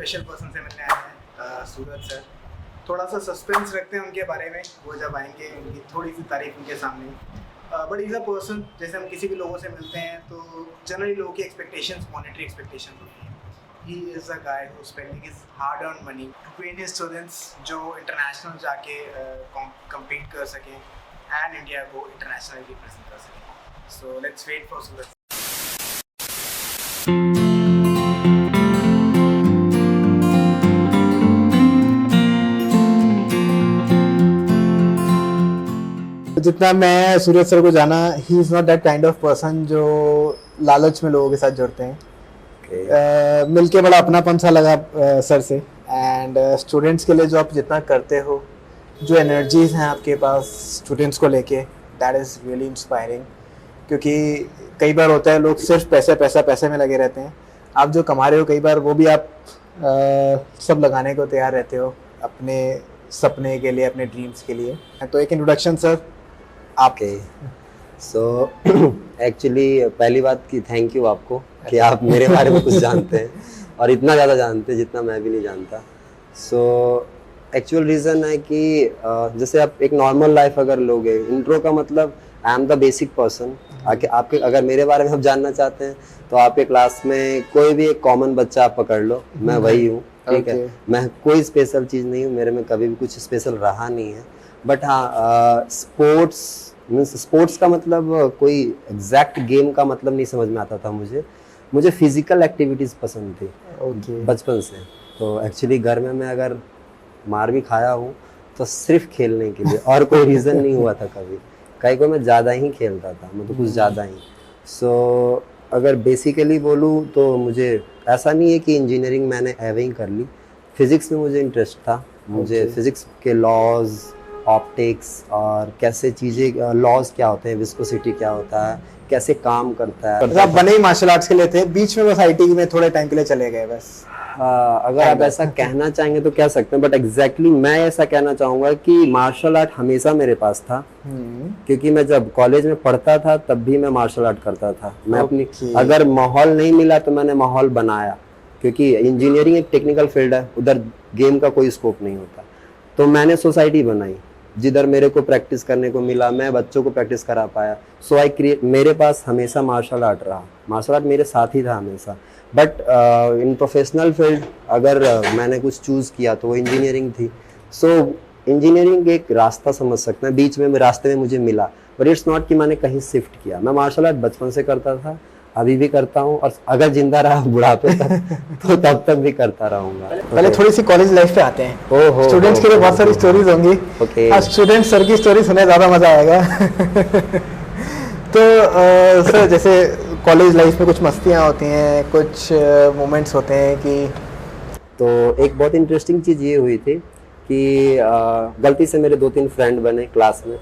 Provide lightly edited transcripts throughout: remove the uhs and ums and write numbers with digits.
Special person से मिलने आए हैं, सूरज सर। थोड़ा सा सस्पेंस रखते हैं उनके बारे में, वो जब आएंगे उनकी थोड़ी सी तारीफ उनके सामने। बट इज़ अ पर्सन, जैसे हम किसी भी लोगों से मिलते हैं तो जनरली लोगों की एक्सपेक्टेशंस मॉनेटरी एक्सपेक्टेशंस होती हैं। He is a guy who spending his hard earn money to train his students जो इंटरनेशनल जाके कम्पीट कर सकें एंड इंडिया को इंटरनेशनली रिप्रेजेंट कर सकें। So let's wait for Suraj. जितना मैं सूरज सर को जाना, he is not that kind of person जो लालच में लोगों के साथ जुड़ते हैं। मिलके बड़ा अपनापन सा लगा सर से। एंड स्टूडेंट्स के लिए जो आप जितना करते हो, जो एनर्जीज हैं आपके पास स्टूडेंट्स को लेके, दैट इज़ रियली इंस्पायरिंग। क्योंकि कई बार होता है लोग सिर्फ पैसे में लगे रहते हैं। आप जो कमा रहे हो कई बार वो भी आप सब लगाने को तैयार रहते हो अपने सपने के लिए, अपने ड्रीम्स के लिए। तो एक इंट्रोडक्शन सर आपके। सो एक्चुअली पहली बात की थैंक यू आपको कि आप मेरे बारे में कुछ जानते हैं और इतना ज़्यादा जानते हैं जितना मैं भी नहीं जानता। सो एक्चुअल रीज़न है कि जैसे आप एक नॉर्मल लाइफ अगर लोगे, इंट्रो का मतलब I am the basic person. आपके अगर मेरे बारे में आप जानना चाहते हैं तो आपके क्लास में कोई भी एक कॉमन बच्चा आप पकड़ लो, मैं वही हूँ। ठीक है, मैं कोई स्पेशल चीज़ नहीं हूँ, मेरे में कभी भी कुछ स्पेशल रहा नहीं है। बट हाँ, स्पोर्ट्स का मतलब कोई एग्जैक्ट गेम का मतलब नहीं समझ में आता था मुझे फिजिकल एक्टिविटीज़ पसंद थी बचपन से। तो एक्चुअली घर में मैं अगर मार भी खाया हूँ तो सिर्फ खेलने के लिए, और कोई रीज़न नहीं हुआ था कभी। कहीं को मैं ज़्यादा ही खेलता था, मतलब कुछ ज़्यादा ही। सो अगर बेसिकली बोलूँ तो मुझे ऐसा नहीं है कि इंजीनियरिंग मैंने एवे ही कर ली। फिज़िक्स में मुझे इंटरेस्ट था। मुझे फिज़िक्स के लॉज, ऑप्टिक्स और कैसे चीज़ें, लॉज क्या होते हैं, विस्कोसिटी क्या होता है, कैसे काम करता है। आप बने ही मार्शल आर्ट्स के लिए थे, बीच में बस आईटी में थोड़े टाइम के लिए चले गए बस। अगर आप ऐसा कहना चाहेंगे तो कह सकते हैं, बट एग्जैक्टली मैं ऐसा कहना चाहूँगा कि मार्शल आर्ट हमेशा मेरे पास था। क्योंकि मैं जब कॉलेज में पढ़ता था तब भी मैं मार्शल आर्ट करता था। मैं अपनी अगर माहौल नहीं मिला तो मैंने माहौल बनाया, क्योंकि इंजीनियरिंग एक टेक्निकल फील्ड है, उधर गेम का कोई स्कोप नहीं होता। तो मैंने सोसाइटी बनाई जिधर मेरे को प्रैक्टिस करने को मिला, मैं बच्चों को प्रैक्टिस करा पाया। सो आई क्रिएट, मेरे पास हमेशा मार्शल आर्ट रहा, मार्शल आर्ट मेरे साथ ही था हमेशा। बट इन प्रोफेशनल फील्ड अगर मैंने कुछ चूज़ किया तो वो इंजीनियरिंग थी। सो इंजीनियरिंग एक रास्ता समझ सकते हैं, बीच में रास्ते में मुझे मिला। बट इट्स नॉट कि मैंने कहीं शिफ्ट किया। मैं मार्शल आर्ट बचपन से करता था, अभी भी करता हूँ, और अगर जिंदा रहा बुढ़ापे तक तो तब तक भी करता रहूँगा। पहले थोड़ी सी कॉलेज लाइफ पे आते हैं। स्टूडेंट्स के लिए बहुत सारी स्टोरीज होंगी। आज स्टूडेंट सर की स्टोरी सुने ज़्यादा मज़ा आएगा। तो सर, जैसे कॉलेज लाइफ में कुछ मस्तियाँ होती हैं, कुछ मोमेंट्स होते हैं कि, तो एक बहुत इंटरेस्टिंग चीज़ ये हुई थी कि गलती से मेरे 2-3 फ्रेंड बने क्लास में।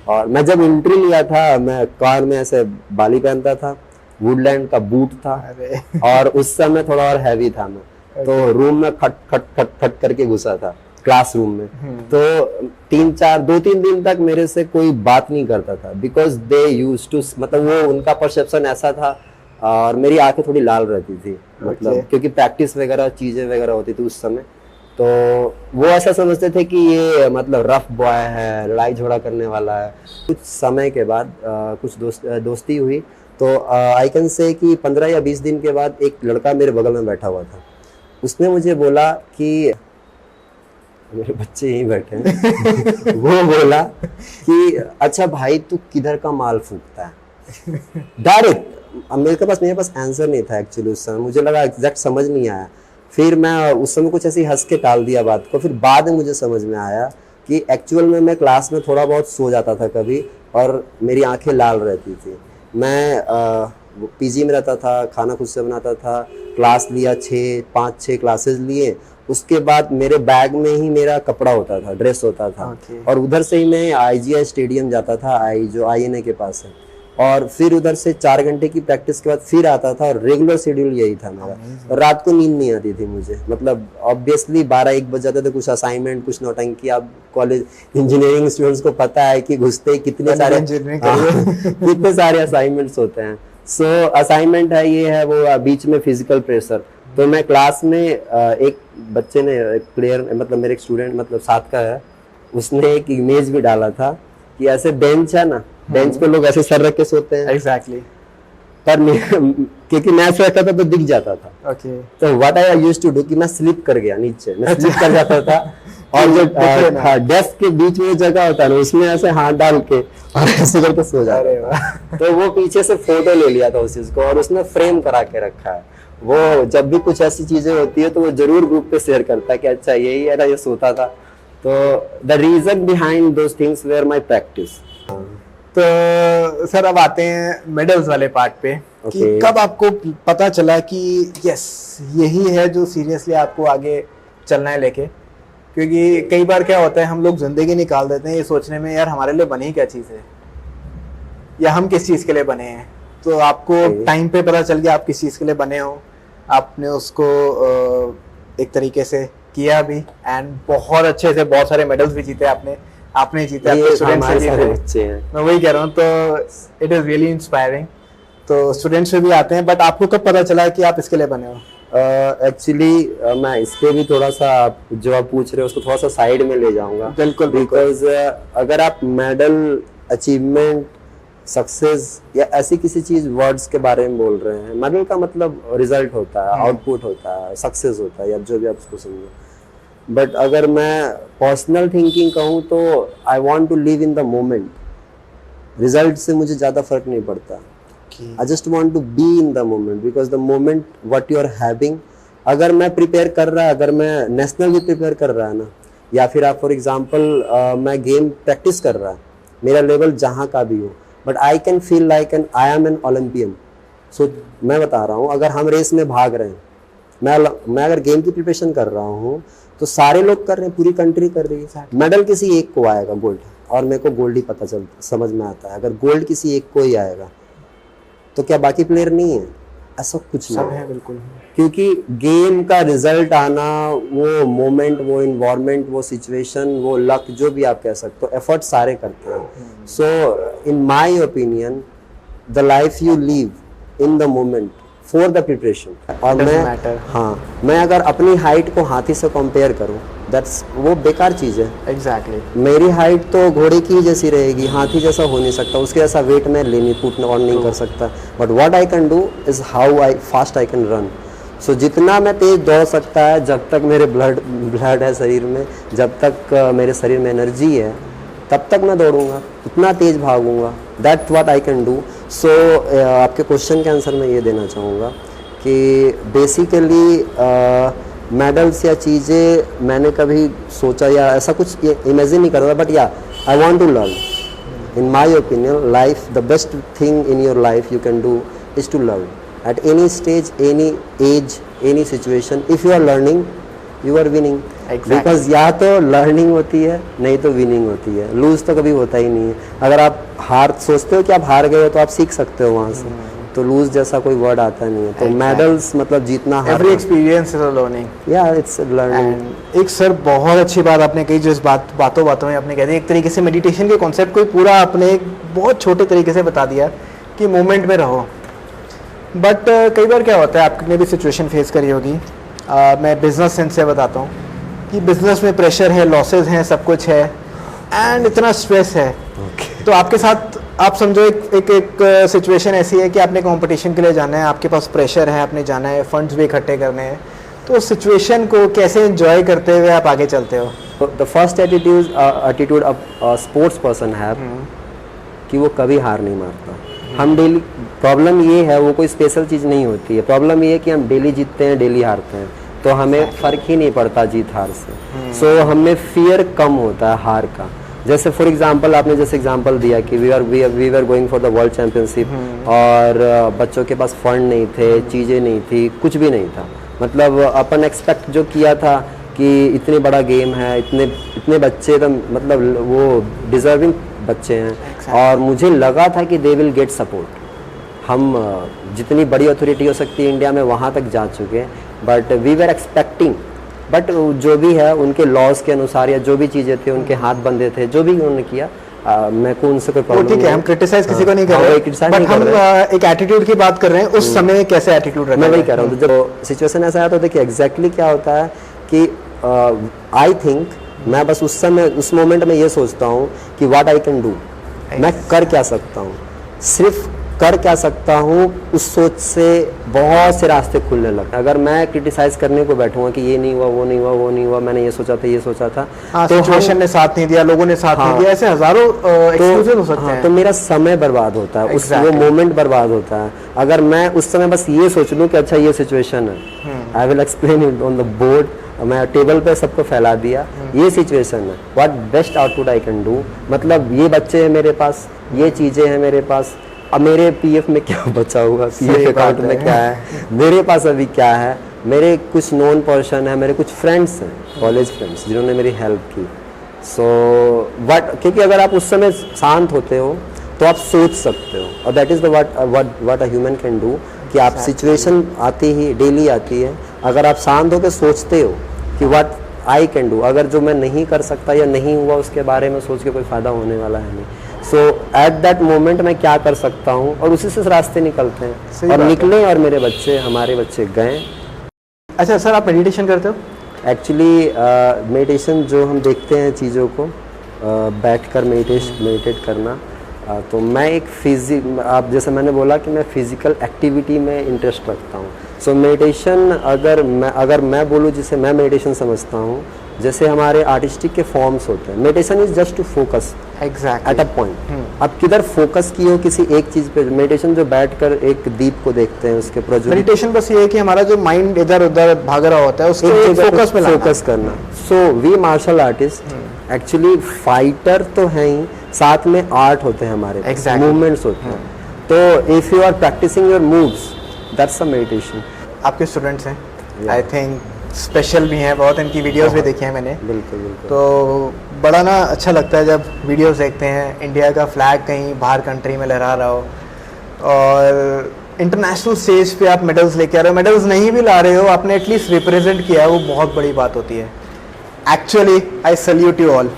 और मैं जब एंट्री लिया था, मैं कार में ऐसे बाली पहनता था, वुडलैंड का बूट था, और उस समय थोड़ा और हैवी था मैं। तो रूम में खट खट खट खट करके घुसा था क्लासरूम में। तो 2-3 दिन तक मेरे से कोई बात नहीं करता था, बिकॉज दे यूज्ड टू, मतलब वो उनका परसेप्शन ऐसा था। और मेरी आंखें थोड़ी लाल रहती थी, मतलब क्योंकि प्रैक्टिस वगैरह चीजें वगैरह होती थी उस समय। तो वो ऐसा समझते थे कि ये मतलब रफ बॉय है, लड़ाई झगड़ा करने वाला है। कुछ समय के बाद कुछ दोस्ती हुई। तो आई कैन से कि 15 या 20 दिन के बाद एक लड़का मेरे बगल में बैठा हुआ था। उसने मुझे बोला कि, मेरे बच्चे यहीं बैठे हैं वो बोला कि अच्छा भाई, तू किधर का माल फूकता है? डायरेक्ट। मेरे पास आंसर नहीं था एक्चुअली उस समय, मुझे लगा एग्जैक्ट समझ नहीं आया। फिर मैं उस समय कुछ ऐसे हंस के टाल दिया बात को। फिर बाद में मुझे समझ में आया कि एक्चुअल में मैं क्लास में थोड़ा बहुत सो जाता था कभी, और मेरी आंखें लाल रहती थी। मैं पीजी में रहता था, खाना खुद से बनाता था, क्लास लिया 5-6 क्लासेस लिए। उसके बाद मेरे बैग में ही मेरा कपड़ा होता था, ड्रेस होता था। और उधर से ही मैं IGI स्टेडियम जाता था, जो INA के पास है। और फिर उधर से 4 घंटे की प्रैक्टिस के बाद फिर आता था, और रेगुलर शेड्यूल यही था मेरा। और रात को नींद नहीं आती थी मुझे, मतलब ऑब्वियसली 12-1 बज जाते थे। कुछ असाइनमेंट, कुछ नौटंकी, आप कॉलेज इंजीनियरिंग स्टूडेंट्स को पता है कि घुसते ही कितने सारे असाइनमेंट्स होते हैं। सो असाइनमेंट है, ये है वो, बीच में फिजिकल प्रेशर। तो मैं क्लास में एक बच्चे ने, एक प्लेयर मतलब मेरे एक स्टूडेंट मतलब साथ का है, उसने एक इमेज भी डाला था कि ऐसे बेंच है ना, बेंच पे लोग ऐसे सर रख के सोते हैं, एग्जैक्टली। पर क्योंकि मैं ऐसे रखता था तो दिख जाता था। ओके। तो what I used to do कि मैं स्लिप कर गया नीचे, मैं स्लिप कर जाता था और जो डेस्क के बीच में जगह होता है ना, उसमें ऐसे हाथ डाल के और ऐसे करके सो जाता अरे था। वाह। तो वो पीछे से फोटो ले लिया था उस चीज को और उसने फ्रेम करा के रखा है। वो जब भी कुछ ऐसी चीजें होती है तो वो जरूर ग्रुप पे शेयर करता है कि अच्छा यही है ना, ये सोता था। तो the reason behind those things were my practice. तो सर अब आते हैं मेडल्स वाले पार्ट पे कि Okay. कब आपको पता चला कि यस यही है जो सीरियसली आपको आगे चलना है लेके, क्योंकि कई बार क्या होता है हम लोग जिंदगी निकाल देते हैं ये सोचने में यार हमारे लिए बनी क्या चीज़ है या हम किस चीज़ के लिए बने हैं। तो आपको Okay. टाइम पे पता चल गया आप किस चीज़ के लिए बने हो, आपने उसको एक तरीके से किया भी एंड बहुत अच्छे से बहुत सारे मेडल्स भी जीते आपने जीते, आपके ये स्टूडेंट्स हमारे से सारे जीते। बच्चे हैं। मैं वही कह रहा हूँ, तो इट इज़ रियली इंस्पायरिंग। तो स्टूडेंट्स भी आते हैं, बट आपको कब पता चला कि आप इसके लिए बने हो? एक्चुअली मैं इस पे भी थोड़ा सा जो आप पूछ रहे हो उसको थोड़ा सा साइड में ले जाऊंगा। बिल्कुल, बिकॉज अगर आप मेडल, अचीवमेंट, सक्सेस या ऐसी किसी चीज वर्ड्स के बारे में बोल रहे हैं, मेडल का मतलब रिजल्ट होता है, आउटपुट होता है, सक्सेस होता है, या जो भी आप उसको समझो। बट अगर मैं पर्सनल थिंकिंग कहूँ तो I want to live in the moment. Result से मुझे ज़्यादा फर्क नहीं पड़ता। I just want to be in the moment because the moment what you are having, अगर मैं प्रिपेयर कर रहा, अगर मैं नेशनल भी प्रिपेयर कर रहा है ना, या फिर आप फॉर एग्जांपल मैं गेम प्रैक्टिस कर रहा, मेरा लेवल जहाँ का भी हो, but I can feel like an I am an Olympian. So मैं बता रहा हूँ, अगर हम रेस में भाग रहे हैं, मैं अगर गेम की प्रिपरेशन कर रहा हूँ तो सारे लोग कर रहे हैं, पूरी कंट्री कर रही है। मेडल किसी एक को आएगा गोल्ड, और मेरे को गोल्ड ही पता चलता समझ में आता है। अगर गोल्ड किसी एक को ही आएगा तो क्या बाकी प्लेयर नहीं है? ऐसा कुछ नहीं है, बिल्कुल। क्योंकि गेम का रिजल्ट आना, वो मोमेंट, वो इन्वायरमेंट, वो सिचुएशन, वो लक, जो भी आप कह सकते हो, एफर्ट सारे करते हैं। So in my opinion the life you live in the moment for the preparation. और मैं अगर अपनी हाइट को हाथी से कंपेयर करूं, दैट्स वो बेकार चीज़ है। एग्जैक्टली। मेरी हाइट तो घोड़े की जैसी रहेगी, हाथी जैसा हो नहीं सकता, उसके जैसा वेट मैं लेनी पुट ऑन नहीं कर सकता। But what I can do is how I fast I can run. So जितना मैं तेज दौड़ सकता है, जब तक मेरे ब्लड है शरीर में, जब तक मेरे शरीर में एनर्जी है, तब तक मैं दौड़ूंगा, उतना तेज भागूंगा। That what I can do. So आपके क्वेश्चन के आंसर मैं ये देना चाहूँगा कि बेसिकली मेडल्स या चीज़ें मैंने कभी सोचा या ऐसा कुछ इमेजिन नहीं कर रहा, but yeah I want to learn. In my opinion life the best thing in your life you can do is to learn at any stage, any age, any situation. If you are learning you are winning. Because या तो learning होती है, नहीं तो winning होती है। Loose तो कभी होता ही नहीं है। अगर आप हार सोचते हो कि आप हार गए हो तो आप सीख सकते हो वहाँ से, तो लूज जैसा कोई वर्ड आता नहीं है। तो मेडल्स मतलब जीतना, every experience is a learning. या इट्स लर्निंग। एक सर बहुत अच्छी बात आपने कही, जो इस बातों में आपने कह दी, एक तरीके से मेडिटेशन के कॉन्सेप्ट को पूरा आपने एक बहुत छोटे तरीके से बता दिया कि मोमेंट में रहो। बट कई बार क्या होता है, आपने भी सिचुएशन फेस करी होगी, मैं बिजनेस सेंस से बताता हूँ कि बिजनेस में प्रेशर है, लॉसेज हैं, सब कुछ है एंड इतना स्ट्रेस है। तो आपके साथ आप समझो एक सिचुएशन ऐसी है कि आपने कंपटीशन के लिए जाना है, आपके पास प्रेशर है, आपने जाना है, फंड्स भी इकट्ठे करने हैं, तो उस सिचुएशन को कैसे एंजॉय करते हुए आप आगे चलते हो? The first attitude sports person have कि वो कभी हार नहीं मारता। हम डेली, प्रॉब्लम ये है, वो कोई स्पेशल चीज़ नहीं होती है, प्रॉब्लम ये है कि हम डेली जीतते हैं, डेली हारते हैं, तो हमें फ़र्क ही नहीं पड़ता जीत हार से। सो हमें फियर कम होता है हार का। जैसे फॉर एग्जांपल आपने जैसे एग्जांपल दिया कि we are going for the world championship, और बच्चों के पास फंड नहीं थे, चीज़ें नहीं थी, कुछ भी नहीं था। मतलब अपन एक्सपेक्ट जो किया था कि इतने बड़ा गेम है, इतने बच्चे, तो मतलब वो डिजर्विंग बच्चे हैं, और मुझे लगा था कि दे विल गेट सपोर्ट। हम जितनी बड़ी अथॉरिटी हो सकती है इंडिया में वहाँ तक जा चुके हैं, but we were expecting, but जो भी है उनके लॉज के अनुसार या जो भी चीज़ें थे, उनके हाथ बंधे थे, जो भी उन्होंने किया, मैं को उनसे कोई वो प्रॉब्लम ठीक है, हम क्रिटिसाइज किसी को नहीं कर हाँ, रहे, वही criticize बट नहीं हम कर रहे। एक एटीट्यूड की बात कर रहे हैं, उस समय कैसे एटीट्यूड रखा मैं वही जाए? कह रहा हूँ। तो जब सिचुएशन ऐसा आया तो देखिए एग्जैक्टली क्या होता है कि आई थिंक मैं बस उस समय उस मोमेंट में ये सोचता हूँ कि व्हाट आई कैन डू, मैं कर क्या सकता हूँ, सिर्फ कर क्या सकता हूँ, उस सोच से बहुत से रास्ते खुलने लगते हैं। अगर मैं क्रिटिसाइज करने को बैठूंगा कि ये नहीं हुआ, वो नहीं हुआ, वो नहीं हुआ, मैंने ये सोचा था, ये सोचा था, हाँ, तो सिचुएशन ने साथ नहीं दिया, लोगों ने साथ नहीं हाँ, दिया, ऐसे हजारों एक्सक्यूजेस हो सकते हाँ, हैं। तो मेरा समय बर्बाद होता है, उस वो Exactly. मोमेंट बर्बाद होता है। अगर मैं उस समय बस ये सोच लूँ कि अच्छा ये सिचुएशन है, I will explain it on the board, मैं टेबल पे सबको फैला दिया, ये सिचुएशन है, what best output I can do, मतलब ये बच्चे हैं मेरे पास, ये चीज़ें हैं मेरे पास, अब मेरे पीएफ में क्या बचा हुआ, पीएफ अकाउंट में क्या है, मेरे पास अभी क्या है, मेरे कुछ नॉन पर्सन है, मेरे कुछ फ्रेंड्स हैं, कॉलेज फ्रेंड्स जिन्होंने मेरी हेल्प की। सो व्हाट, क्योंकि अगर आप उस समय शांत होते हो तो आप सोच सकते हो, और that is the what a human can do, कि आप सिचुएशन आती ही डेली आती है, अगर आप शांत होकर सोचते हो कि व्हाट आई कैन डू, अगर जो मैं नहीं कर सकता या नहीं हुआ उसके बारे में सोच के कोई फ़ायदा होने वाला है नहीं। सो एट दैट मोमेंट मैं क्या कर सकता हूँ, और उसी से रास्ते निकलते सही हैं, और बात है। निकले, और मेरे बच्चे, हमारे बच्चे गए। अच्छा सर, आप मेडिटेशन करते हो? एक्चुअली मेडिटेशन जो हम देखते हैं चीज़ों को बैठकर मेडिटेट करना, तो मैं एक आप जैसे मैंने बोला कि मैं फिजिकल एक्टिविटी में इंटरेस्ट रखता हूँ। सो मेडिटेशन अगर मैं बोलूँ जिसे मैं मेडिटेशन समझता हूँ, जैसे हमारे आर्टिस्टिक के फॉर्म्स होते हैं, meditation is just to focus exactly at a point. आप किधर फोकस किए हो किसी एक चीज़ पे, मेडिटेशन जो बैठकर एक दीप को देखते हैं, उसके प्रज्वलित मेडिटेशन बस ये है कि हमारा जो माइंड इधर उधर भाग रहा होता है उसको एक जगह फोकस में लाना। फोकस करना। So we martial artist actually fighter तो हैं ही, साथ में आर्ट होते हैं हमारे, Exactly. मूवमेंट्स होते हैं। तो if you are practicing your moves, that's a meditation. आपके स्टूडेंट्स हैं, Yeah. आई थिंक स्पेशल भी हैं बहुत, इनकी वीडियोस भी देखी हैं मैंने, बिल्कुल बिल्कुल। तो बड़ा ना अच्छा लगता है जब वीडियोस देखते हैं, इंडिया का फ्लैग कहीं बाहर कंट्री में लहरा रहा हो, और इंटरनेशनल स्टेज पे आप मेडल्स लेके आ रहे हो, मेडल्स नहीं भी ला रहे हो, आपने एटलीस्ट रिप्रेजेंट किया है, वो बहुत बड़ी बात होती है। Actually I salute you all.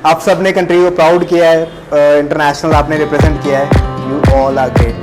आप सब ने कंट्री को प्राउड किया है, इंटरनेशनल आपने रिप्रेजेंट किया है, यू ऑल आर ग्रेट।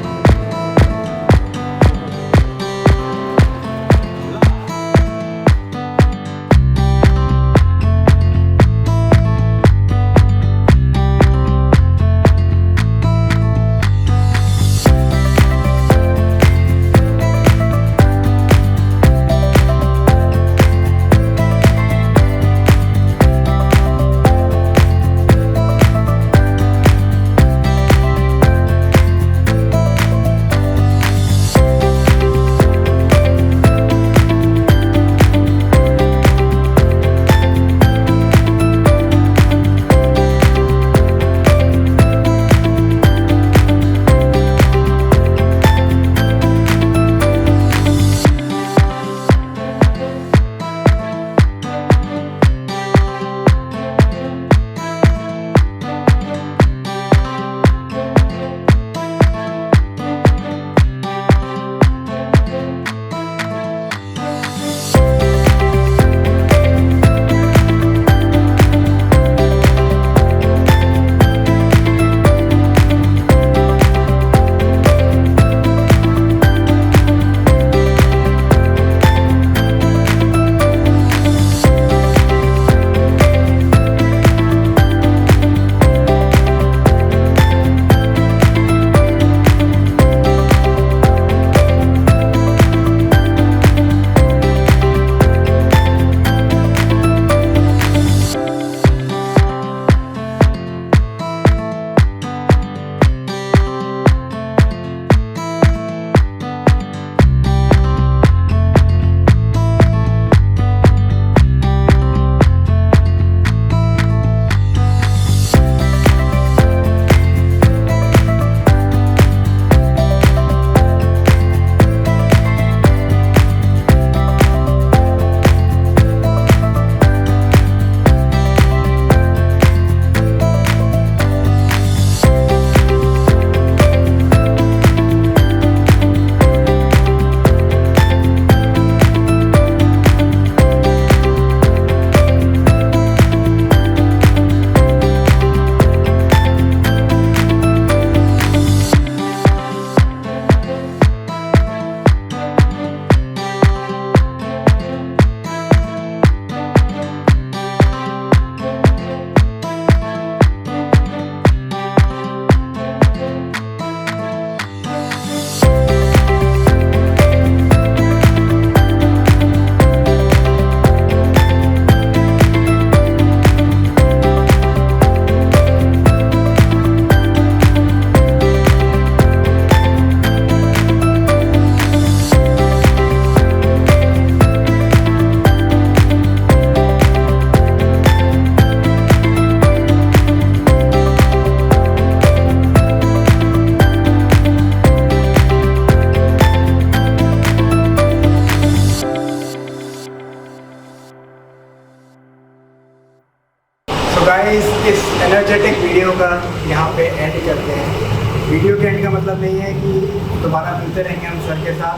तो गाइस इस एनर्जेटिक वीडियो का यहाँ पे एंड करते हैं। वीडियो के एंड का मतलब नहीं है कि दोबारा मिलते रहेंगे हम सर के साथ,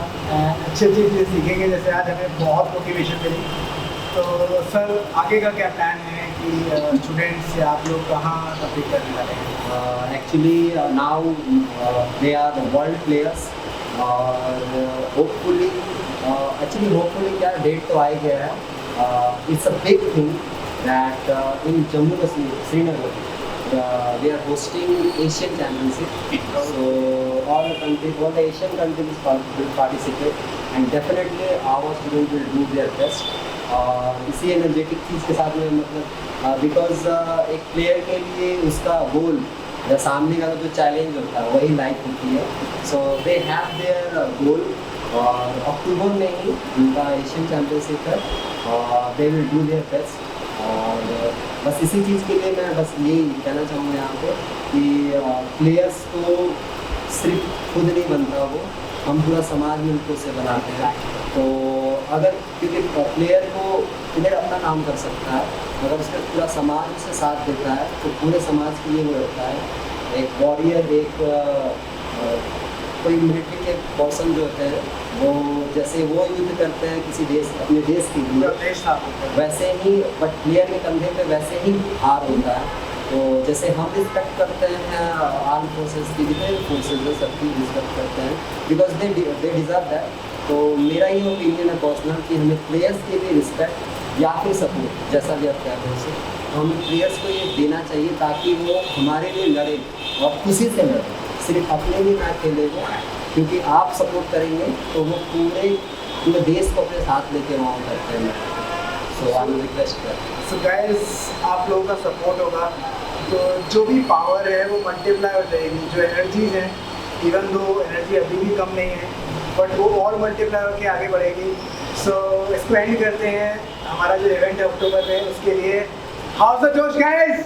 अच्छी अच्छी चीज़ें सीखेंगे। जैसे आज हमें बहुत मोटिवेशन मिली। तो सर आगे का क्या प्लान है कि स्टूडेंट्स या आप लोग कहाँ कंप्लीट करने वाले हैं? Actually, now they are the world players और hopefully hopefully क्या डेट तो आ ही गया है। It's a big thing that in Jammu Kashmir, Srinagar, they are hosting Asian Championship. So all the Asian countries will participate and definitely our students will do their best. इसी energetic चीज़ के साथ में मतलब because एक player के लिए उसका गोल या सामने का जो चैलेंज होता है वही लाइफ होती है। सो दे हैव देयर गोल और अक्टूबर में ही उनका एशियन चैम्पियनशिप है और they will do their best. और बस इसी चीज़ के लिए मैं बस यही कहना चाहूँगा यहाँ पे कि प्लेयर्स को सिर्फ खुद नहीं बनता, वो हम पूरा समाज मिलकर से बनाते हैं। तो अगर क्योंकि प्लेयर को प्लेयर अपना काम कर सकता है, अगर उसका पूरा समाज उससे साथ देता है तो पूरे समाज के लिए वो रहता है। एक वॉरियर, एक कोई मिलिट्री के पर्सन जो होते हैं वो जैसे वो युद्ध करते हैं किसी देश, अपने देश के लिए, वैसे ही बट प्लेयर के कंधे पे वैसे ही हार होता है। तो जैसे हम रिस्पेक्ट करते हैं आर्म फोर्सेस की, डिफेंस फोर्सेस में सबकी रिस्पेक्ट करते हैं बिकॉज दे डिज़र्व दैट। तो मेरा ये ओपिनियन है पर्सनल कि हमें प्लेयर्स के लिए रिस्पेक्ट या फिर सपोर्ट जैसा भी आप कहते हैं उसे, तो हमें प्लेयर्स को ये देना चाहिए ताकि वो हमारे लिए लड़े और खुशी से लड़े, सिर्फ अपने लिए ना खेले वो, क्योंकि आप सपोर्ट करेंगे तो वो पूरे देश को अपने साथ लेके वहाँ करते हैं। सो आई रिक्वेस्ट कर सो गाइस आप लोगों का सपोर्ट होगा तो जो भी पावर है वो मल्टीप्लाई हो जाएगी। जो एनर्जीज हैं, इवन दो एनर्जी अभी भी कम नहीं है बट वो और मल्टीप्लाई होकर आगे बढ़ेगी। सो इसको एंड करते हैं। हमारा जो इवेंट है अक्टूबर में, उसके लिए हाउस ऑफ जोश गाइस।